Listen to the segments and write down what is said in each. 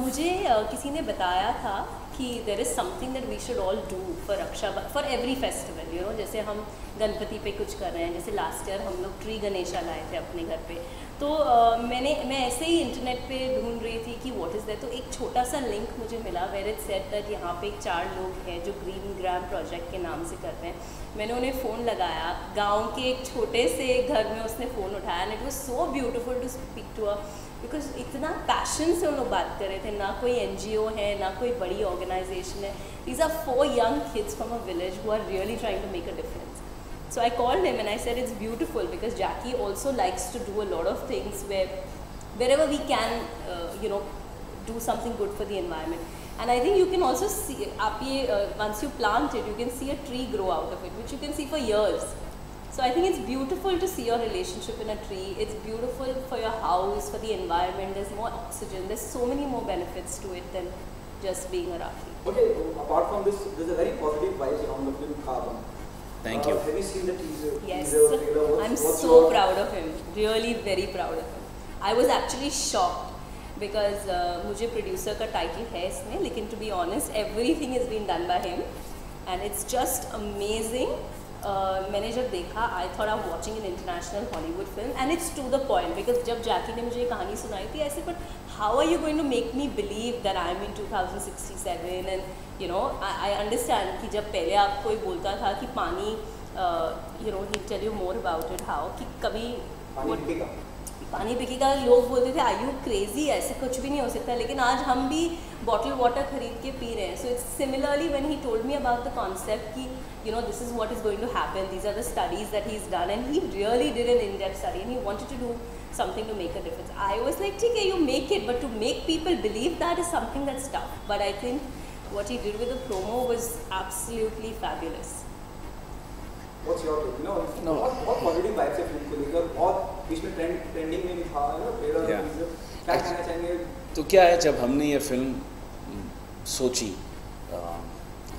मुझे किसी ने बताया था कि there is something that we should all do for Raksha for every festival, you know, जैसे हम गणपति पे कुछ कर रहे हैं, जैसे लास्ट ईयर हम लोग ट्री गणेशा लाए थे अपने घर पे, तो मैं ऐसे ही इंटरनेट पे ढूंढ रही थी कि व्हाट इज़ दैट, तो एक छोटा सा लिंक मुझे मिला वेयर इट सेड दैट यहाँ पे 4 लोग हैं जो ग्रीन ग्राम प्रोजेक्ट के नाम से करते हैं। मैंने उन्हें फ़ोन लगाया, गांव के एक छोटे से घर में उसने फ़ोन उठाया and it was so beautiful to speak to a, because इतना पैशन से उन लोग बात कर रहे थे, ना कोई NGO है ना कोई बड़ी ऑर्गेनाइजेशन है, these are 4 young kids from a village who are really trying to make a difference. So I called him and I said it's beautiful because Jackie also likes to do a lot of things wherever we can, do something good for the environment. And I think you can also see, once you plant it, you can see a tree grow out of it, which you can see for years. So I think it's beautiful to see your relationship in a tree. It's beautiful for your house, for the environment. There's more oxygen. There's so many more benefits to it than just being a Rakhi. Okay, apart from this, there's a very positive vibes around the film Carbon. Thank you. Have you seen the teaser? Yes, Trailer? I'm what's so proud of him. Really very proud of him. I was actually shocked because मुझे producer का title है इसमें, लेकिन to be honest, everything is being done by him, and it's just amazing. मैंने जब देखा, I thought I am watching an international Hollywood film and it's to the point, because जब जैकी ने मुझे ये कहानी सुनाई थी ऐसे, but how are you going to make me believe that I am in 2067 and you know I understand कि जब पहले आप कोई बोलता था कि पानी, you know, he tell you more about it how कि कभी पानी बिकेगा, लोग बोलते थे आई यू क्रेजी, ऐसे कुछ भी नहीं हो सकता, लेकिन आज हम भी बॉटल वाटर खरीद के पी रहे हैं. So it's similarly when he told me about the concept कि you know this is what is going to happen, these are the studies that he's done, and he really did an in-depth study and he wanted to do something to make a difference. I was like, okay, you make it, but to make people believe that is something that's tough. But I think what he did with the promo was absolutely fabulous. What's your take? No. बहुत positive vibes है film को लेकर, बहुत बीच में trending में भी था, trailer क्या कहना चाहेंगे? तो क्या है, जब हमने ये फिल्म सोची,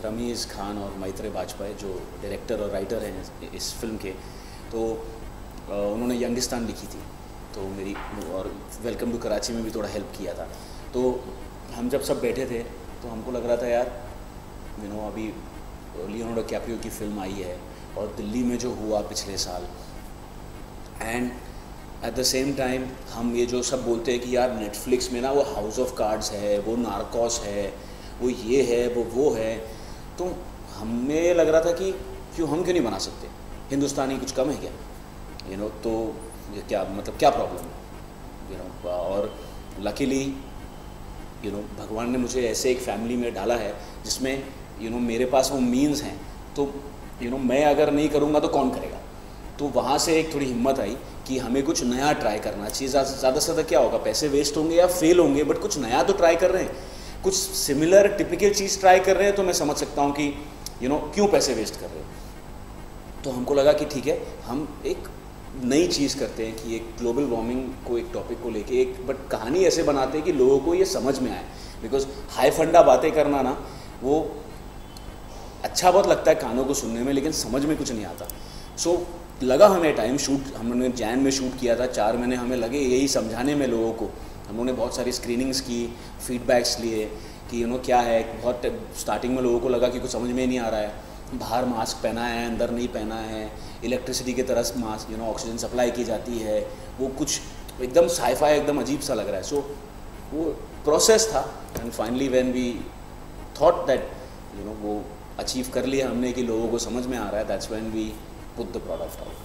रमीज़ खान और मैत्रेय बाजपेयी जो डायरेक्टर और राइटर हैं इस फिल्म के, तो उन्होंने यंगिस्तान लिखी थी, तो मेरी और वेलकम टू कराची में भी थोड़ा हेल्प किया था. तो हम जब सब बैठे थे तो हमको लग रहा था यार, यू नो, अभी लियोनार्डो कैप्रियो की फिल्म आई है और दिल्ली में जो हुआ पिछले साल, and at the same time हम ये जो सब बोलते हैं कि यार नेटफ्लिक्स में ना वो हाउस ऑफ कार्ड्स है, वो नार्कोस है, वो ये है, वो है, तो हमें लग रहा था कि हम क्यों नहीं बना सकते, हिंदुस्तानी कुछ कम है क्या, यू नो, तो ये क्या मतलब क्या प्रॉब्लम है, यू नो. और लकीली, यू नो, भगवान ने मुझे ऐसे एक फैमिली में डाला है जिसमें, यू नो, मेरे पास वो मीन्स हैं, तो यू नो मैं अगर नहीं करूँगा तो कौन करेगा. तो वहाँ से एक थोड़ी हिम्मत आई कि हमें कुछ नया ट्राई करना चाहिए. ज़्यादा से ज़्यादा क्या होगा, पैसे वेस्ट होंगे या फेल होंगे, बट कुछ नया तो ट्राई कर रहे हैं, कुछ सिमिलर टिपिकल चीज़ ट्राई कर रहे हैं, तो मैं समझ सकता हूँ कि यू नो क्यों पैसे वेस्ट कर रहे हैं. तो हमको लगा कि ठीक है, हम एक नई चीज़ करते हैं कि एक ग्लोबल वार्मिंग को, एक टॉपिक को लेके एक बट कहानी ऐसे बनाते हैं कि लोगों को ये समझ में आए. बिकॉज हाई फंडा बातें करना ना, वो अच्छा बहुत लगता है कानों को सुनने में, लेकिन समझ में कुछ नहीं आता. सो लगा हमें टाइम, शूट हमने जैन में शूट किया था, 4 महीने हमें लगे यही समझाने में लोगों को. हम लोगों ने बहुत सारी स्क्रीनिंग्स की, फीडबैक्स लिए कि यू नो क्या है. बहुत स्टार्टिंग में लोगों को लगा कि कुछ समझ में नहीं आ रहा है, बाहर मास्क पहना है, अंदर नहीं पहना है, इलेक्ट्रिसिटी की तरह mask, you know, oxygen supply की जाती है, वो कुछ एकदम साइफाई, एकदम अजीब सा लग रहा है. सो वो प्रोसेस था, and finally when we thought that you know वो अचीव कर लिया हमने कि लोगों को समझ में आ रहा है, that's when we put the product out.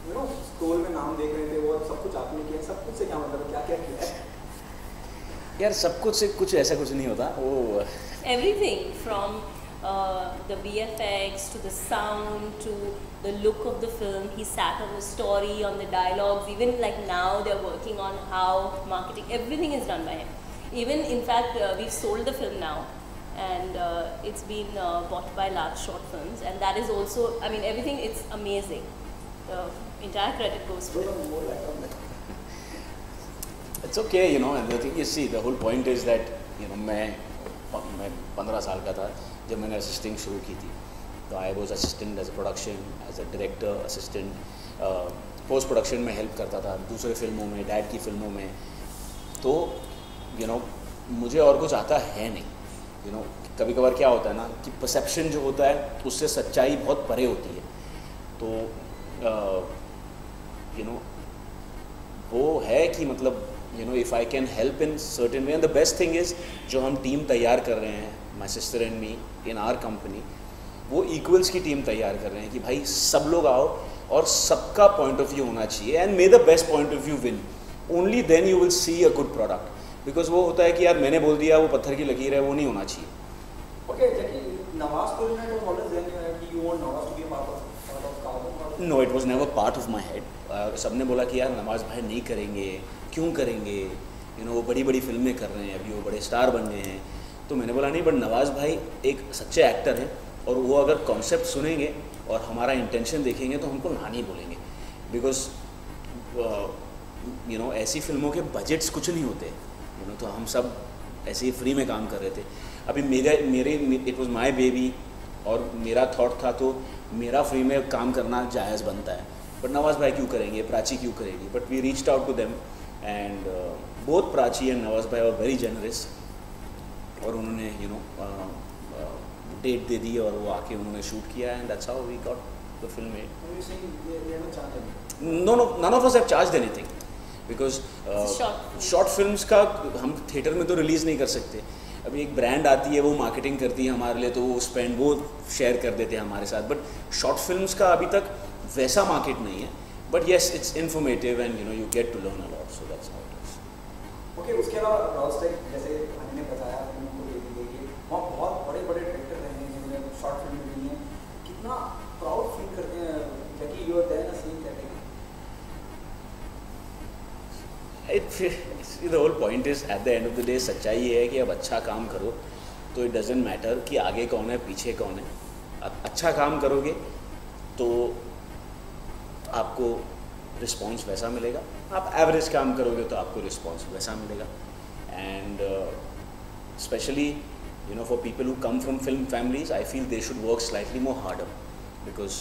You know scroll में नाम देख रहे थे, वो सब कुछ आपने किया, सब कुछ से क्या मतलब, क्या क्या किया है? यार सब कुछ से कुछ ऐसा कुछ नहीं होता, वो Everything from the VFX to the sound to the look of the film. He sat on the story, on the dialogues. Even like now they're working on how marketing. Everything is done by him. Even in fact we've sold the film now, and it's been bought by Large Short Films, and that is also, I mean, everything, it's amazing. The entire credit goes to him. It's okay, you know, and the thing is, see, the whole point is that, you know, मैं 15 साल का था जब मैंने assisting शुरू की थी. तो I was assistant as a production, as a director, assistant, post production में हेल्प करता था दूसरे फिल्मों में, डैड की फिल्मों में. तो मुझे और कुछ आता है नहीं। कभी कभार क्या होता है ना कि परसेप्शन जो होता है उससे सच्चाई बहुत परे होती है। तो वो है कि मतलब if I can help in certain way, and the best thing is जो हम टीम तैयार कर रहे हैं, my sister and me in our company, वो इक्वल्स की टीम तैयार कर रहे हैं कि भाई सब लोग आओ और सबका पॉइंट ऑफ व्यू होना चाहिए, and may the best point of view win, only then you will see a good product. Because वो होता है कि यार मैंने बोल दिया, वो पत्थर की लकीर है, वो नहीं होना चाहिए। Okay, Jackie, Nawaz Kulinat was always there कि you want Nawaz to be a part of Carbon? No, it was never part of my head. सबने बोला कि यार नवाज़ भाई नहीं करेंगे, क्यों करेंगे, वो बड़ी बड़ी फिल्में कर रहे हैं अभी, वो बड़े स्टार बन गए हैं। तो मैंने बोला नहीं, बट नवाज़ भाई एक सच्चे एक्टर हैं और वो अगर कॉन्सेप्ट सुनेंगे और हमारा इंटेंशन देखेंगे तो हमको ना नहीं बोलेंगे। बिकॉज ऐसी फिल्मों के बजट्स कुछ नहीं होते, तो हम सब ऐसे ही फ्री में काम कर रहे थे। अभी मेरे इट वाज माय बेबी और मेरा थॉट था, तो मेरा फ्री में काम करना जायज़ बनता है। बट नवाज़ भाई क्यों करेंगे, प्राची क्यों करेगी? But we reached out to them and both Prachi and Nawaz bhai were very generous, और उन्होंने डेट दे दी और वो आके उन्होंने शूट किया, and that's how we got the film made. No, none of us have charged anything, because short films का हम theatre में तो रिलीज़ नहीं कर सकते। अभी एक ब्रांड आती है, वो मार्केटिंग करती है हमारे लिए, तो वो स्पेंड वो शेयर कर देते हैं हमारे साथ। बट शॉर्ट फिल्म्स का अभी तक वैसा मार्केट नहीं है। But yes, it's informative and you get to learn a lot, so that's how it is. Okay, उसके अलावा रॉस्टेक, जैसे हमने बताया फिल्म को देखिए, वहाँ बहुत बड़े बड़े डायरेक्टर रहे हैं जिन्होंने शॉर्ट फिल्म बनाई है। कितना प्राउड फील करते हैं कि you are there in a scene that the whole point is at the end of the day सच्चाई ये है कि अब अच्छा काम करो तो इट डजेंट मैटर कि आगे कौन है पीछे कौन है। अच्छा काम करोगे तो आपको रिस्पॉन्स वैसा मिलेगा, आप एवरेज काम करोगे तो आपको रिस्पॉन्स वैसा मिलेगा। And specially for people who come from film families, I feel they should work slightly more harder, because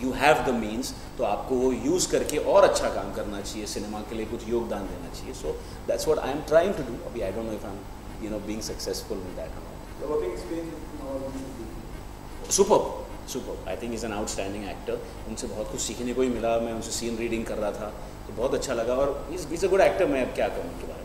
you have the means, तो आपको वो यूज़ करके और अच्छा काम करना चाहिए, सिनेमा के लिए कुछ योगदान देना चाहिए। So that's what I am trying to do. अभी I don't know if I am being successful in that. Super, I think is an outstanding actor. उनसे बहुत कुछ सीखने को ही मिला। मैं उनसे सीन रीडिंग कर रहा था तो बहुत अच्छा लगा, और इज़ अ गुड एक्टर। मैं अब क्या कहूँ उनके बारे में।